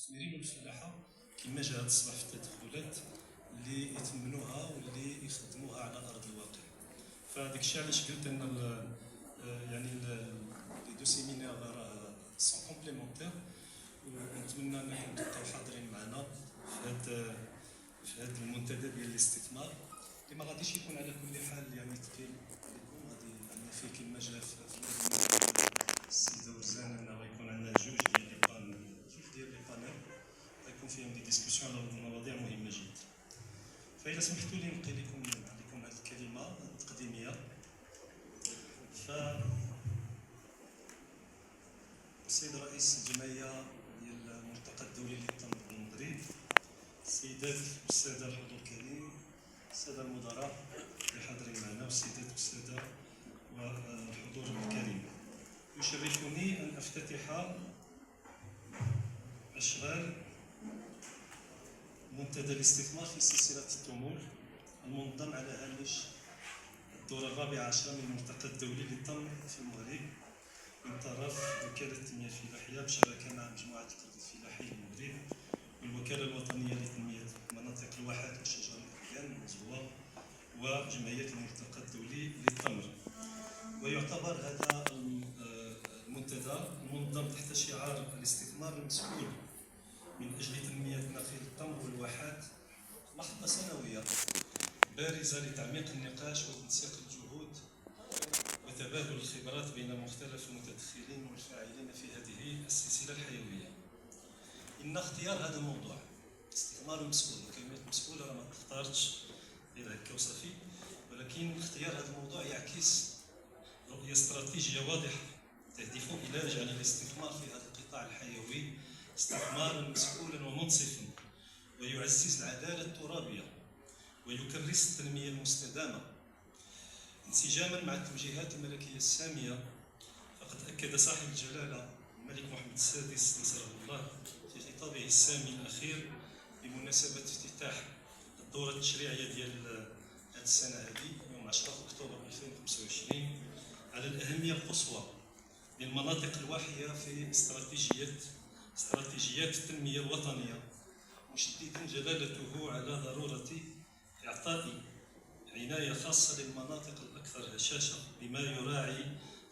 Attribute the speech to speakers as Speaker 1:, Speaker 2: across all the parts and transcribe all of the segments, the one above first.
Speaker 1: المستثمرين والفلاحه كما جا هذا الصباح في التدخلات اللي يتمنوها واللي يخدموها على ارض الواقع. فهذاك الشيء علاش قلت ان يعني لي دو سيمينار راه سون كومبليمونتير، ونتمنى انكم تبقاو حاضرين معنا في هذا المنتدى ديال الاستثمار اللي ما غاديش يكون على كل حال يعني ثقيل عليكم. غادي عندنا فيه كما جا في السيده ورزان انه غيكون عندنا جوج ديال لي بانيل غيكون فيهم دي ديسكسيون على مواضيع مهمه جدا. فإذا سمحتوا لي نلقي لكم هذه الكلمه التقديميه. السيد رئيس الجمعيه ديال الملتقى الدولي للتمر بالمغرب، السيدات والساده الحضور الكريم، الساده المدراء اللي حاضرين معنا والسيدات والساده والحضور الكريم، يشرفني ان افتتح اشغال منتدى الاستثمار في سلسله التمول المنظم على هامش الدورة الرابعة عشرة من الملتقى الدولي للتمر في المغرب من طرف وكالة التنمية الفلاحية بشراكة مع مجموعة القرد الفلاحي المغرب والوكالة الوطنية لتنمية مناطق الواحات والشجر الألبان المزهوة وجمعية الملتقى الدولي للتمر. ويعتبر هذا المنتدى المنظم تحت شعار الاستثمار المسؤول من أجل تنمية نخيل التمر والواحات محطة سنوية بارزة لتعميق النقاش وتنسيق الجهود وتبادل الخبرات بين مختلف المتدخلين والفاعلين في هذه السلسلة الحيوية. إن اختيار هذا الموضوع الاستثمار المسؤول، كلمة مسؤول أنا ما اختارتش غير هكا وصافي، ولكن اختيار هذا الموضوع يعكس رؤية استراتيجية واضحة تهدف إلى جعل الاستثمار في هذا القطاع الحيوي استثمارا مسؤولا ومنصفا ويعزز العدالة الترابية ويكرس التنمية المستدامة انسجاما مع التوجيهات الملكية السامية. فقد أكد صاحب الجلالة الملك محمد السادس نصره الله في خطابه السامي الأخير بمناسبة افتتاح الدورة التشريعية ديال هذه السنة هذه يوم 10 أكتوبر 2025 على الأهمية القصوى للمناطق الواحية في استراتيجيات التنمية الوطنية، مشددا جلالته على ضرورة إعطاء عناية خاصة للمناطق الأكثر هشاشة بما يراعي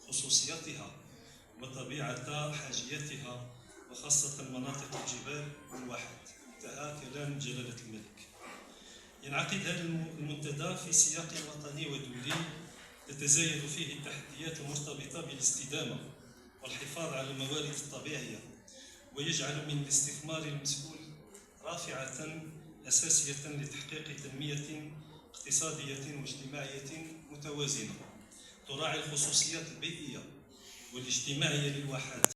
Speaker 1: خصوصياتها وطبيعة حاجياتها وخاصة مناطق الجبال والواحات. انتهى كلام جلالة الملك. ينعقد هذا المنتدى في سياق وطني ودولي تتزايد فيه التحديات المرتبطة بالاستدامة والحفاظ على الموارد الطبيعية، ويجعل من الاستثمار المسؤول رافعة أساسية لتحقيق تنمية اقتصادية واجتماعية متوازنة تراعي الخصوصيات البيئية والاجتماعية للواحات